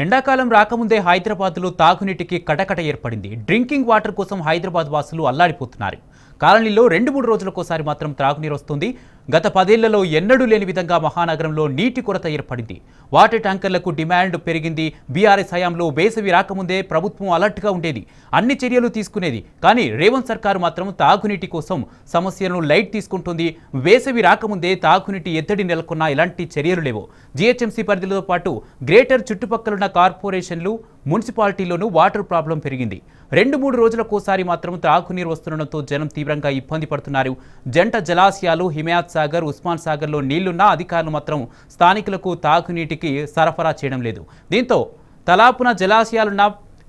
ఎండాకాలం రాకముందే హైదరాబాద్లో తాగునీటికి కటకట ఏర్పడింది. డ్రింకింగ్ వాటర్ కోసం హైదరాబాద్ వాసులు అల్లాడిపోతున్నారు. కాలనీలో 2-3 రోజులకోసారి మాత్రం త్రాగునీరు వస్తుంది. గత 10 ఏళ్లలో ఎన్నడూ లేని విధంగా మహానగరంలో నీటి కొరత ఏర్పడింది. వాటర్ ట్యాంకర్లకు డిమాండ్ పెరిగింది. బీఆర్ఎస్ హయాంలో వేసవి రాకముందే ప్రభుత్వం అలర్ట్గా ఉండేది, అన్ని చర్యలు తీసుకునేది. కానీ రేవంత్ సర్కారు మాత్రం తాగునీటి కోసం సమస్యలను లైట్ తీసుకుంటుంది. వేసవి రాకముందే తాగునీటి ఎద్దడి నెలకొన్న ఎలాంటి చర్యలు లేవు. జీహెచ్ఎంసీ పరిధితో పాటు గ్రేటర్ చుట్టుపక్కలున్న కార్పొరేషన్లు, మున్సిపాలిటీలోనూ వాటర్ ప్రాబ్లం పెరిగింది. 2-3 రోజులకోసారి మాత్రం తాగునీరు వస్తుండటంతో జనం తీవ్రంగా ఇబ్బంది పడుతున్నారు. జంట జలాశయాలు హిమాయత్ సాగర్, ఉస్మాన్ సాగర్లో నీళ్లున్నా అధికారులు మాత్రం స్థానికులకు తాగునీటికి సరఫరా చేయడం లేదు. దీంతో తలాపున జలాశయాలున్న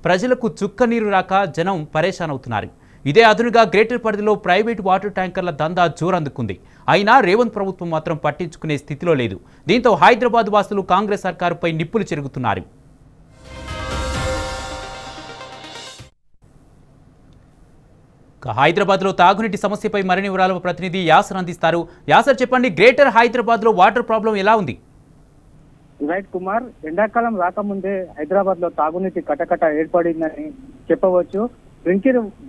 ప్రజలకు చుక్క నీరు రాక జనం పరేషాన్ అవుతున్నారు. ఇదే అదునుగా గ్రేటర్ పరిధిలో ప్రైవేట్ వాటర్ ట్యాంకర్ల దందా జోరందుకుంది. అయినా రేవంత్ ప్రభుత్వం మాత్రం పట్టించుకునే స్థితిలో లేదు. దీంతో హైదరాబాద్ వాసులు కాంగ్రెస్ సర్కారుపై నిప్పులు చెరుగుతున్నారు. హైదరాబాద్లో తాగునీటి సమస్యపై మరిన్ని వివరాలు ప్రతినిధి యాసర్ అందిస్తారు. యాసర్, చెప్పండి, గ్రేటర్ హైదరాబాద్లో వాటర్ ప్రాబ్లం ఎలా ఉంది? రైట్ కుమార్, ఎండాకాలం రాకముందే హైదరాబాద్ లో తాగునీటి కటకట ఏర్పడిందని చెప్పవచ్చు.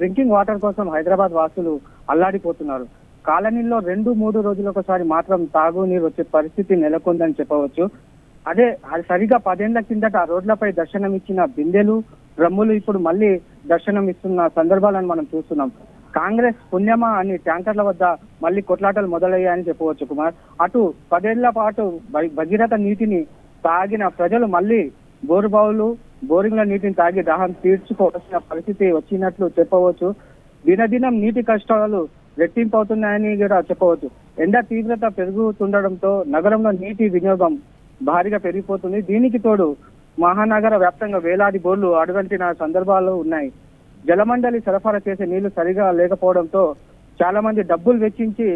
డ్రింకింగ్ వాటర్ కోసం హైదరాబాద్ వాసులు అల్లాడిపోతున్నారు. కాలనీల్లో 2-3 రోజులకోసారి మాత్రం తాగునీరు వచ్చే పరిస్థితి నెలకొందని చెప్పవచ్చు. అది సరిగా 10 ఏళ్ల కిందట రోడ్లపై దర్శనం ఇచ్చిన బిందెలు, డ్రమ్ములు ఇప్పుడు మళ్ళీ దర్శనం ఇస్తున్న సందర్భాలను మనం చూస్తున్నాం. కాంగ్రెస్ పుణ్యమా అని ట్యాంకర్ల వద్ద మళ్ళీ కొట్లాటలు మొదలయ్యాయని చెప్పవచ్చు కుమార్. అటు 10 ఏళ్ల పాటు భగీరథ నీటిని తాగిన ప్రజలు మళ్ళీ బోరుబావులు, బోరింగ్ల నీటిని తాగి దాహం తీర్చుకోవాల్సిన పరిస్థితి వచ్చినట్లు చెప్పవచ్చు. దినదినం నీటి కష్టాలు రెట్టింపు అవుతున్నాయని కూడా చెప్పవచ్చు. ఎండ తీవ్రత పెరుగుతుండడంతో నగరంలో నీటి వినియోగం భారీగా పెరిగిపోతుంది. దీనికి తోడు మహానగర వ్యాప్తంగా వేలాది బోర్లు అడుగంటిన సందర్భాలు ఉన్నాయి. జలమండలి సరఫరా చేసే నీళ్లు సరిగా లేకపోవడంతో చాలా మంది డబ్బులు వెచ్చించి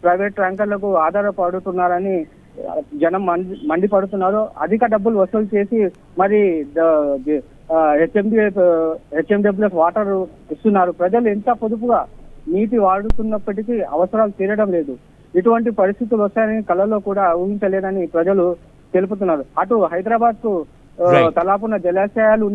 ప్రైవేట్ ట్యాంకర్లకు ఆధారపడుతున్నారని జనం మండిపడుతున్నారు. అధిక డబ్బులు వసూలు చేసి మరి హెచ్ఎండబ్ల్యూఎఫ్ వాటర్ ఇస్తున్నారు. ప్రజలు ఎంత పొదుపుగా నీటి వాడుతున్నప్పటికీ అవసరాలు తీరడం లేదు. ఇటువంటి పరిస్థితులు వస్తాయని కళలో కూడా ఊహించలేదని ప్రజలు తెలుపుతున్నారు. అటు హైదరాబాద్ కు తలాపున జలాశయాలు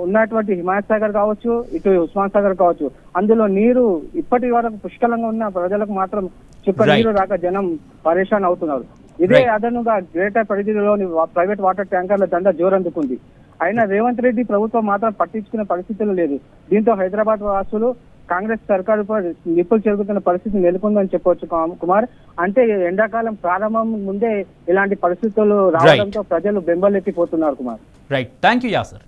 ఉన్నటువంటి హిమాయత్ సాగర్ కావచ్చు, ఇటు ఉస్మాన్ సాగర్ కావచ్చు, అందులో నీరు ఇప్పటి వరకు పుష్కలంగా ఉన్న ప్రజలకు మాత్రం చుక్క నీరు రాక జనం పరేషాన్ అవుతున్నారు. ఇదే అదనుగా గ్రేటర్ పరిధిలోని ప్రైవేట్ వాటర్ ట్యాంకర్ల దందా జోరందుకుంది. అయినా రేవంత్ రెడ్డి ప్రభుత్వం మాత్రం పట్టించుకునే పరిస్థితులు లేదు. దీంతో హైదరాబాద్ వాసులు కాంగ్రెస్ సర్కారుపై నిప్పులు చెరుగుతున్న పరిస్థితి నెలకొందని చెప్పవచ్చు కుమార్. అంటే ఎండాకాలం ప్రారంభం ముందే ఇలాంటి పరిస్థితులు రావడంతో ప్రజలు బెంబలెత్తిపోతున్నారు Kumar. Right, thank you Acer.